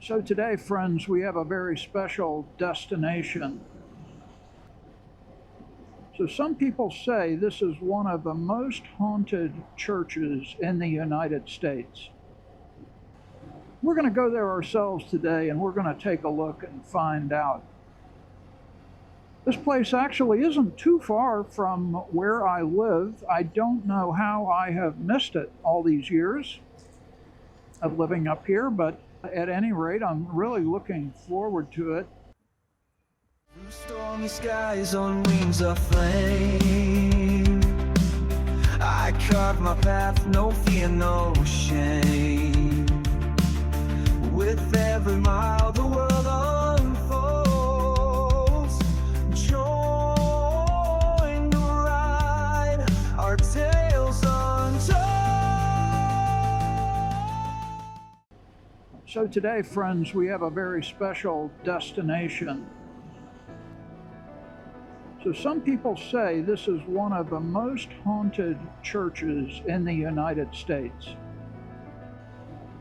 So today, friends, we have a very special destination. So some people say this is one of the most haunted churches in the United States. We're going to go there ourselves today, and we're going to take a look and find out. This place actually isn't too far from where I live. I don't know how I have missed it all these years of living up here, but at any rate, I'm really looking forward to it. Through stormy skies on wings of flame, I carve my path, no fear, no shame. With every mile the world unfolds. Join the ride, our tales untold. So today, friends, we have a very special destination. So some people say this is one of the most haunted churches in the United States.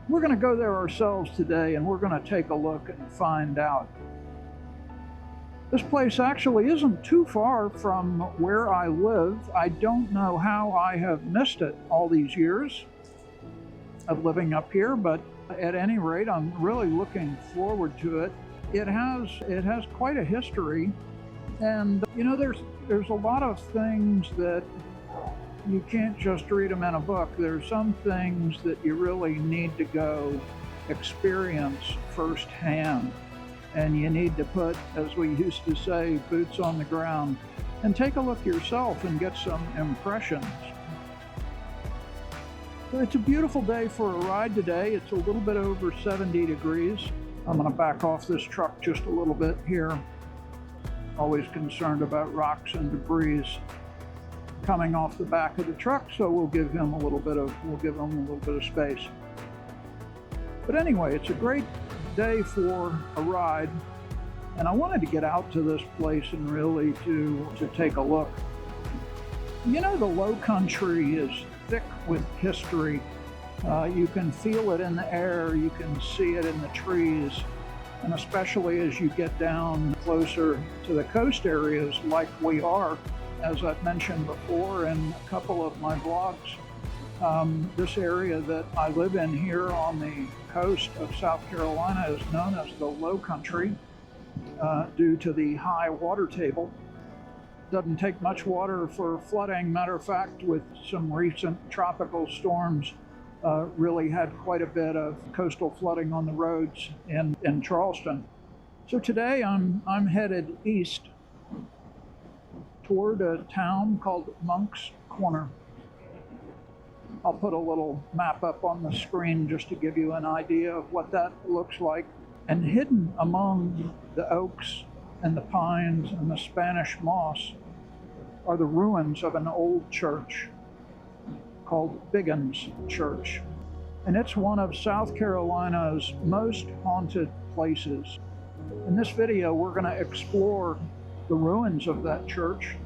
We're going to go there ourselves today, and we're going to take a look and find out. This place actually isn't too far from where I live. I don't know how I have missed it all these years of living up here, but at any rate, I'm really looking forward to it. It has quite a history, and you know, there's a lot of things that you can't just read them in a book. There's some things that you really need to go experience firsthand, and you need to put, as we used to say, boots on the ground and take a look yourself and get some impressions. So it's a beautiful day for a ride today. It's a little bit over 70 degrees. I'm going to back off this truck just a little bit here. Always concerned about rocks and debris coming off the back of the truck, so we'll give him a little bit of space. But anyway, it's a great day for a ride, and I wanted to get out to this place and really to take a look. You know, the Lowcountry is thick with history. You can feel it in the air, you can see it in the trees, and especially as you get down closer to the coast areas like we are, as I've mentioned before in a couple of my vlogs. This area that I live in here on the coast of South Carolina is known as the Lowcountry due to the high water table. Doesn't take much water for flooding. Matter of fact, with some recent tropical storms, really had quite a bit of coastal flooding on the roads in Charleston. So today I'm headed east toward a town called Moncks Corner. I'll put a little map up on the screen just to give you an idea of what that looks like. And hidden among the oaks and the pines and the Spanish moss are the ruins of an old church called Biggin Church. And it's one of South Carolina's most haunted places. In this video, we're going to explore the ruins of that church,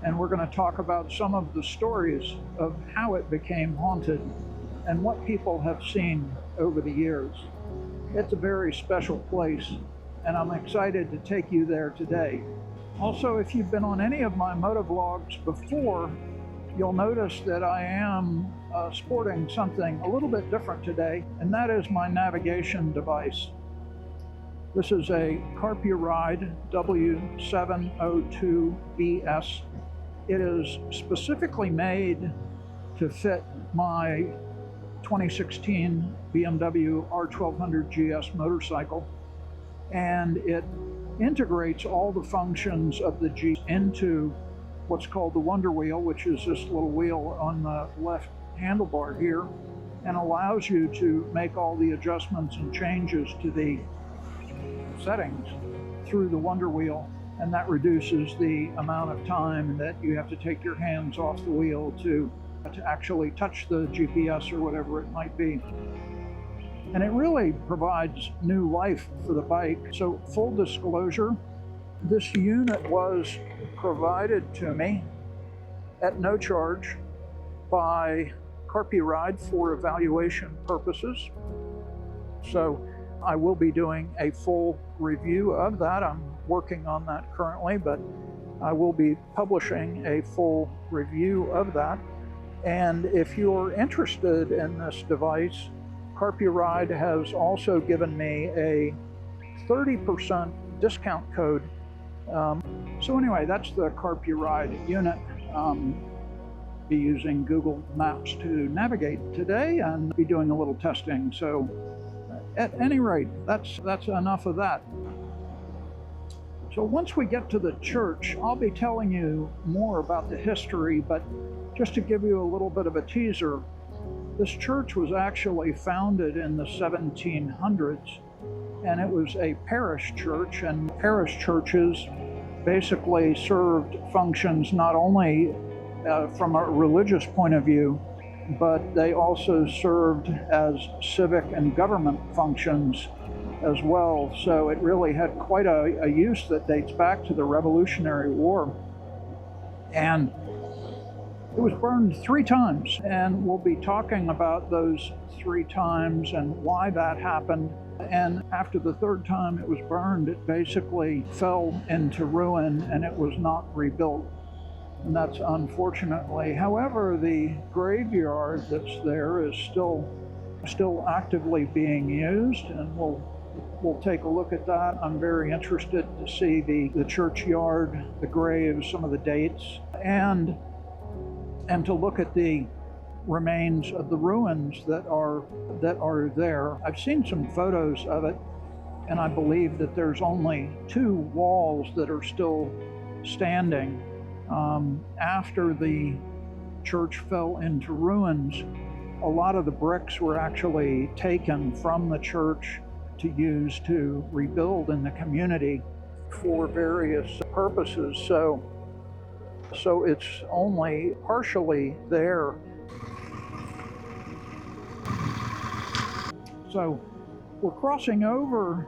and we're going to talk about some of the stories of how it became haunted and what people have seen over the years. It's a very special place, and I'm excited to take you there today. Also, if you've been on any of my motovlogs before, you'll notice that I am sporting something a little bit different today, and that is my navigation device. This is a Carpuride W702BS. It is specifically made to fit my 2016 BMW R1200 GS motorcycle, and it integrates all the functions of the G into what's called the Wonder Wheel, which is this little wheel on the left handlebar here, and allows you to make all the adjustments and changes to the settings through the Wonder Wheel, and that reduces the amount of time that you have to take your hands off the wheel to actually touch the GPS or whatever it might be. And it really provides new life for the bike. So full disclosure, this unit was provided to me at no charge by Carpuride for evaluation purposes. So I will be doing a full review of that. I'm working on that currently, but I will be publishing a full review of that. And if you're interested in this device, Carpuride has also given me a 30% discount code. So anyway, that's the Carpuride unit. Be using Google Maps to navigate today and be doing a little testing. So at any rate, that's enough of that. So once we get to the church, I'll be telling you more about the history, but just to give you a little bit of a teaser, this church was actually founded in the 1700s, and it was a parish church, and parish churches basically served functions not only from a religious point of view, but they also served as civic and government functions as well. So it really had quite a use that dates back to the Revolutionary War. And it was burned 3 times, and we'll be talking about those 3 times and why that happened. And after the 3rd time it was burned, it basically fell into ruin and it was not rebuilt. And that's unfortunately. However, the graveyard that's there is still actively being used, and we'll take a look at that. I'm very interested to see the churchyard, the graves, some of the dates, and to look at the remains of the ruins that are there. I've seen some photos of it, and I believe that there's only 2 walls that are still standing. After the church fell into ruins, a lot of the bricks were actually taken from the church to use to rebuild in the community for various purposes. So it's only partially there. So we're crossing over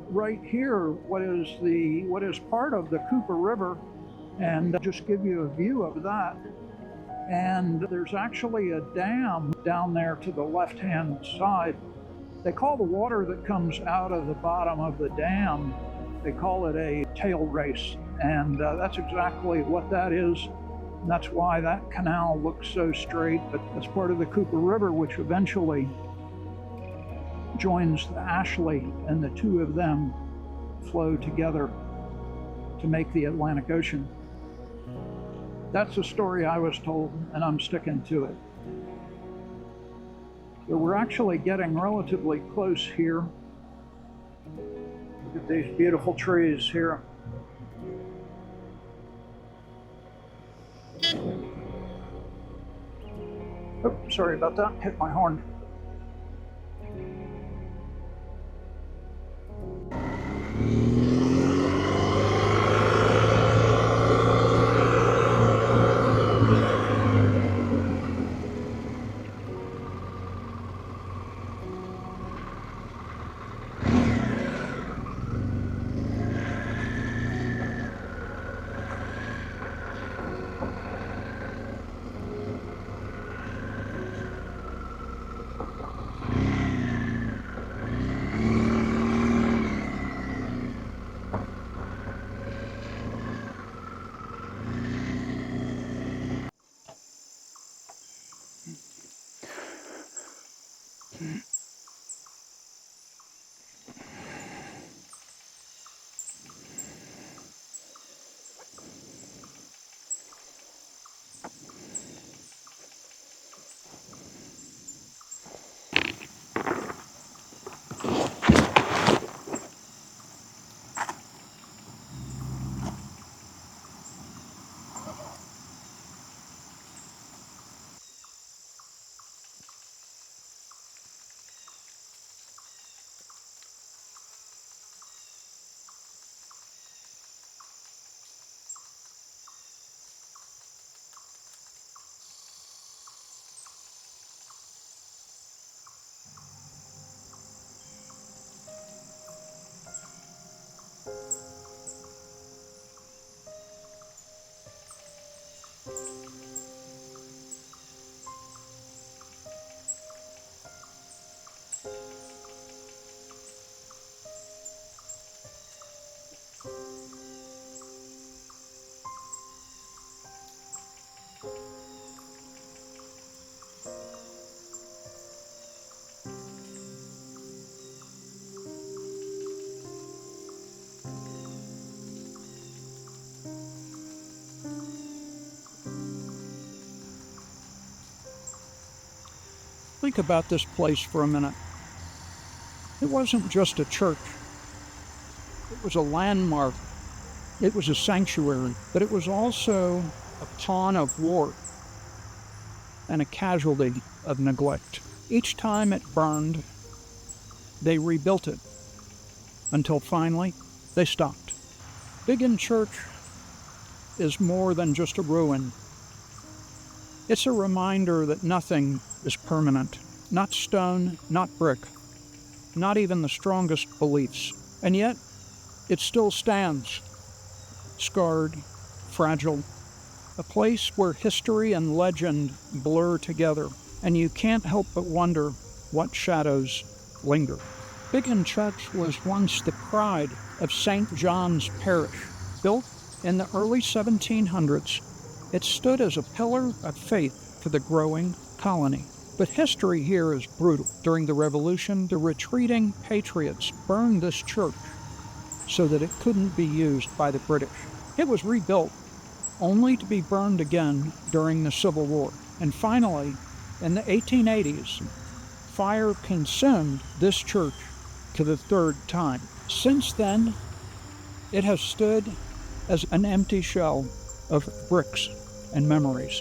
right here what is part of the Cooper River, and just give you a view of that. And there's actually a dam down there to the left-hand side. They call the water that comes out of the bottom of the dam, they call it a tail race. And that's exactly what that is. And that's why that canal looks so straight, but that's part of the Cooper River, which eventually joins the Ashley, and the 2 of them flow together to make the Atlantic Ocean. That's the story I was told, and I'm sticking to it. So we're actually getting relatively close here. Look at these beautiful trees here. Oh, sorry about that, hit my horn. Think about this place for a minute. It wasn't just a church. It was a landmark. It was a sanctuary, but it was also a pawn of war and a casualty of neglect. Each time it burned, they rebuilt it until finally they stopped. Biggin Church is more than just a ruin. It's a reminder that nothing is permanent. Not stone, not brick, not even the strongest beliefs. And yet, it still stands, scarred, fragile, a place where history and legend blur together, and you can't help but wonder what shadows linger. Biggin Church was once the pride of St. John's Parish. Built in the early 1700s, it stood as a pillar of faith for the growing colony. But history here is brutal. During the Revolution, the retreating patriots burned this church so that it couldn't be used by the British. It was rebuilt only to be burned again during the Civil War. And finally, in the 1880s, fire consumed this church for the third time. Since then, it has stood as an empty shell of bricks and memories.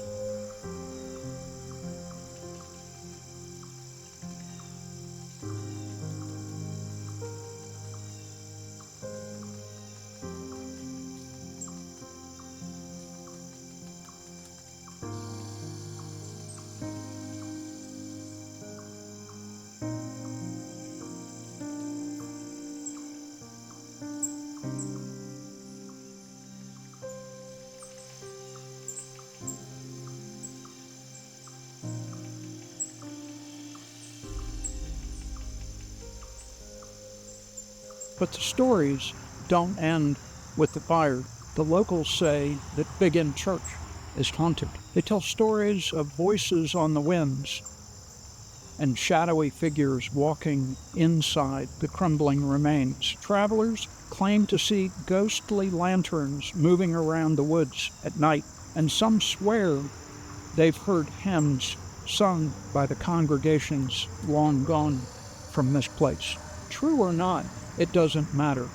But the stories don't end with the fire. The locals say that Biggin Church is haunted. They tell stories of voices on the winds and shadowy figures walking inside the crumbling remains. Travelers claim to see ghostly lanterns moving around the woods at night, and some swear they've heard hymns sung by the congregations long gone from this place. True or not, it doesn't matter.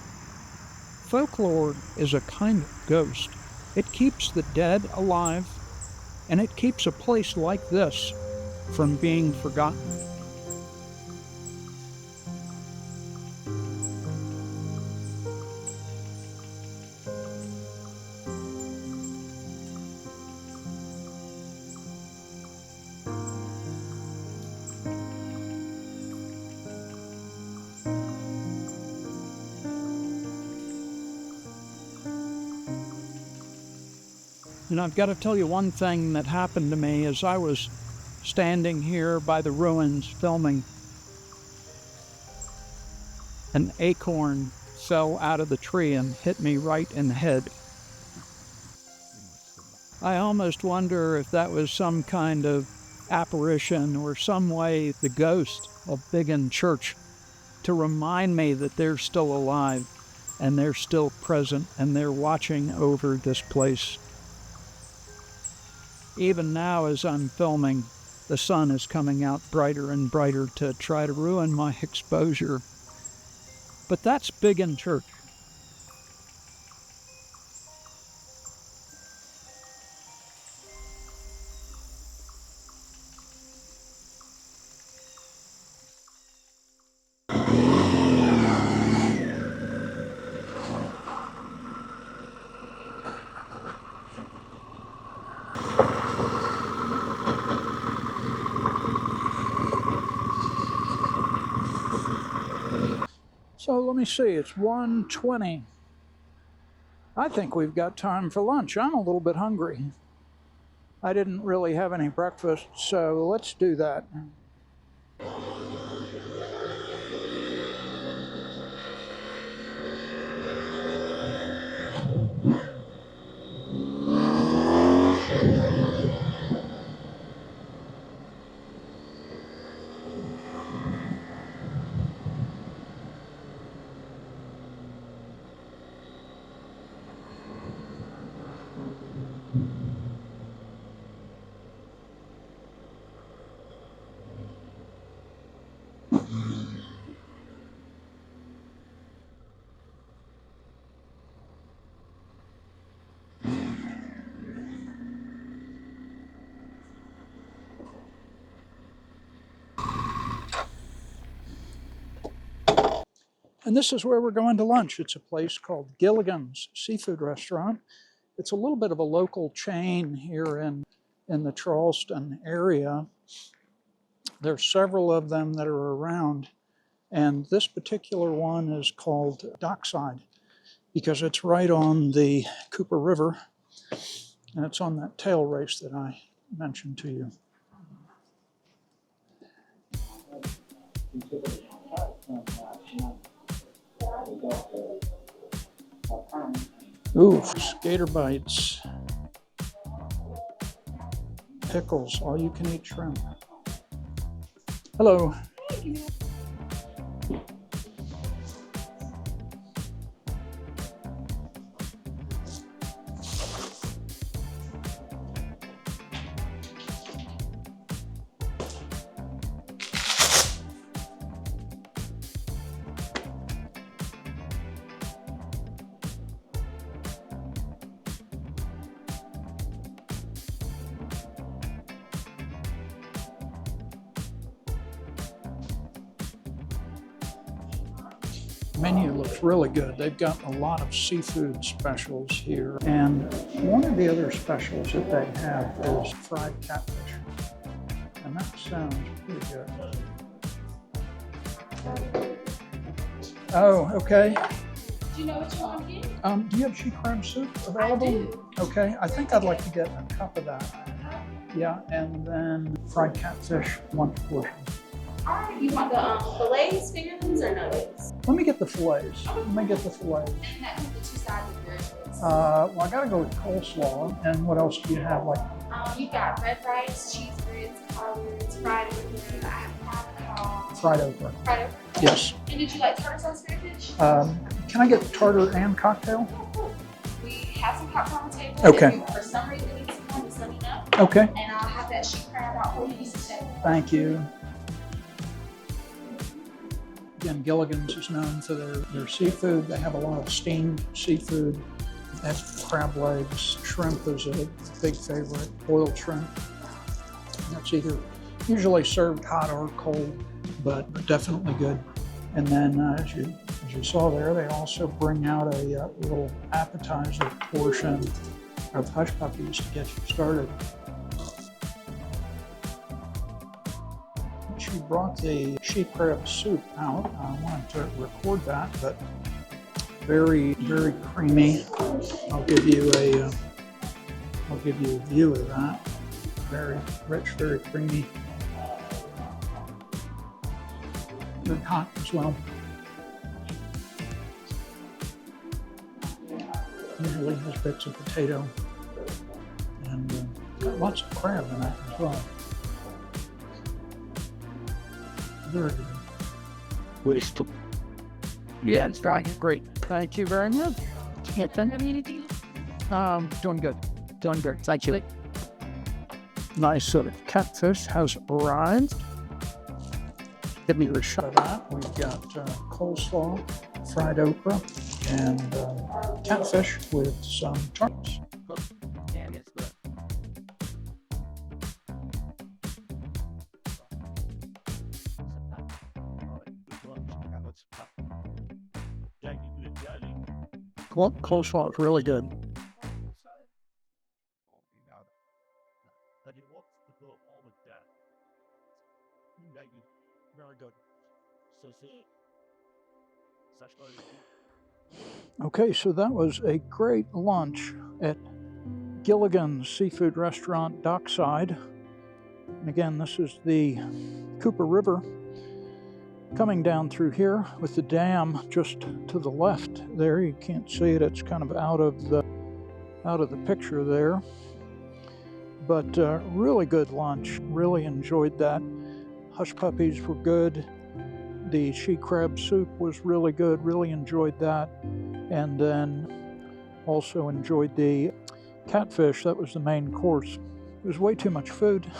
Folklore is a kind of ghost. It keeps the dead alive, and it keeps a place like this from being forgotten. And I've got to tell you one thing that happened to me as I was standing here by the ruins filming. An acorn fell out of the tree and hit me right in the head. I almost wonder if that was some kind of apparition or some way the ghost of Biggin Church to remind me that they're still alive and they're still present and they're watching over this place. Even now, as I'm filming, the sun is coming out brighter and brighter to try to ruin my exposure. But that's Biggin Church. So let me see, it's 1:20. I think we've got time for lunch. I'm a little bit hungry. I didn't really have any breakfast, so let's do that. And this is where we're going to lunch. It's a place called Gilligan's Seafood Restaurant. It's a little bit of a local chain here in the Charleston area. There's several of them that are around, and this particular one is called Dockside because it's right on the Cooper River, and it's on that tail race that I mentioned to you. Ooh, gator bites, pickles, all you can eat shrimp. Hello. Menu looks really good. They've got a lot of seafood specials here. And one of the other specials that they have is fried catfish. And that sounds pretty good. Oh, okay. Do you know what you want to get? Do you have sheep crab soup available? I do. Okay, I think I'd like to get a cup of that. Yeah, and then fried catfish, one portion. All right, you want the fillets, fingerlings, or nuggets? Let me get the fillets. Let me get the fillets. And that comes with 2 sides of your choice. Well, I gotta go with coleslaw. And what else do you have? Like, You've got red rice, cheese grits, collards, fried okra. I have fried okra. fried okra. Yes. And did you like tartar sauce for your fish? Can I get tartar and cocktail? We have some cocktail on the table. Okay. If you, for some reason, need some more, just let me know. Okay. And I'll have that sheep crab out for you. You can check. Thank you. Again, Gilligan's is known for their seafood. They have a lot of steamed seafood. They have crab legs. Shrimp is a big favorite, boiled shrimp. That's either usually served hot or cold, but definitely good. And then as you saw there, they also bring out a little appetizer portion of hush puppies to get you started. She brought the sheep crab soup out. I wanted to record that, but very, very creamy. I'll give you a view of that. Very rich, very creamy. Good hot as well. Usually has bits of potato and got lots of crab in that as well. Very good. Waste. Yeah, it's dry. Great. Thank you very much. Doing good. Doing good. Thank you. Nice sort of catfish has arrived. Give me a shot of that. We've got coleslaw, fried okra, and catfish with some turnips. Coleslaw is really good. Okay, so that was a great lunch at Gilligan's Seafood Restaurant, Dockside. And again, this is the Cooper River coming down through here with the dam just to the left there. You can't see it, it's kind of out of the picture there. But really good lunch, really enjoyed that. Hush puppies were good. The sheep crab soup was really good, really enjoyed that. And then also enjoyed the catfish, that was the main course. It was way too much food.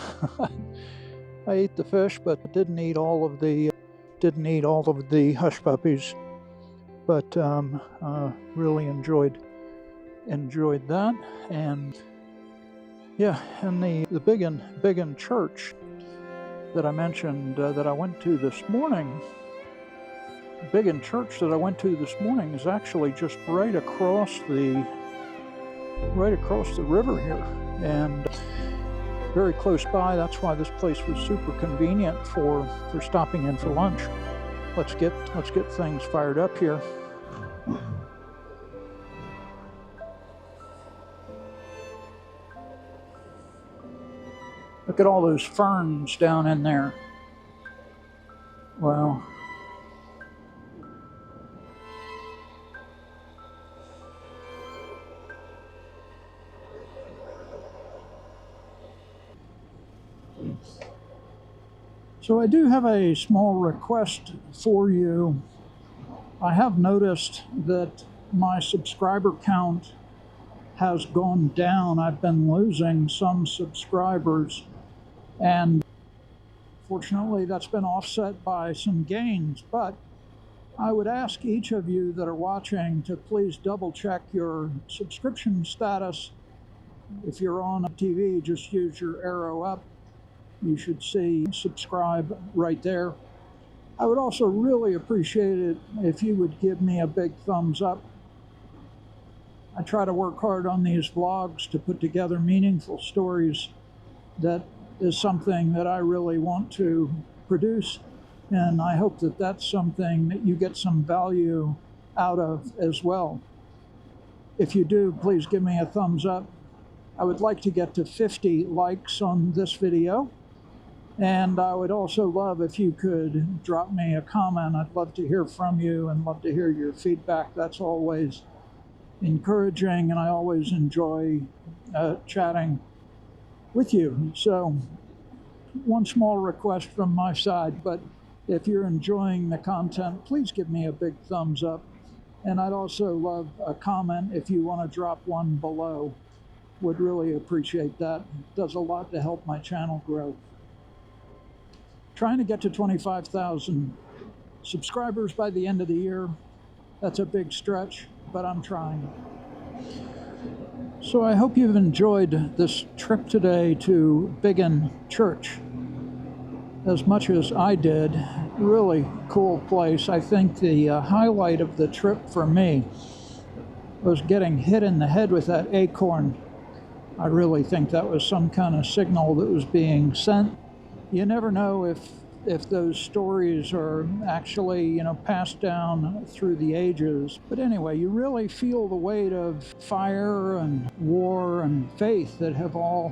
I ate the fish, but didn't eat all of the hush puppies. But really enjoyed that. And yeah, and the Biggin Church that I mentioned that I went to this morning, Biggin Church that I went to this morning is actually just right across the river here, and very close by. That's why this place was super convenient for stopping in for lunch. Let's get things fired up here. Look at all those ferns down in there. Wow. So I do have a small request for you. I have noticed that my subscriber count has gone down. I've been losing some subscribers, and fortunately that's been offset by some gains. But I would ask each of you that are watching to please double check your subscription status. If you're on a TV, just use your arrow up. You should see subscribe right there. I would also really appreciate it if you would give me a big thumbs up. I try to work hard on these vlogs to put together meaningful stories. That is something that I really want to produce, and I hope that that's something that you get some value out of as well. If you do, please give me a thumbs up. I would like to get to 50 likes on this video. And I would also love if you could drop me a comment. I'd love to hear from you and love to hear your feedback. That's always encouraging, and I always enjoy chatting with you. So one small request from my side, but if you're enjoying the content, please give me a big thumbs up. And I'd also love a comment if you want to drop one below. Would really appreciate that. It does a lot to help my channel grow. Trying to get to 25,000 subscribers by the end of the year. That's a big stretch, but I'm trying. So I hope you've enjoyed this trip today to Biggin Church as much as I did. Really cool place. I think the highlight of the trip for me was getting hit in the head with that acorn. I really think that was some kind of signal that was being sent. You never know if those stories are actually, passed down through the ages. But anyway, you really feel the weight of fire and war and faith that have all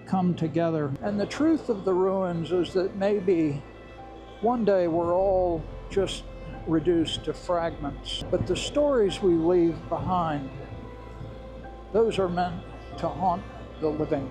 come together. And the truth of the ruins is that maybe one day we're all just reduced to fragments. But the stories we leave behind, those are meant to haunt the living.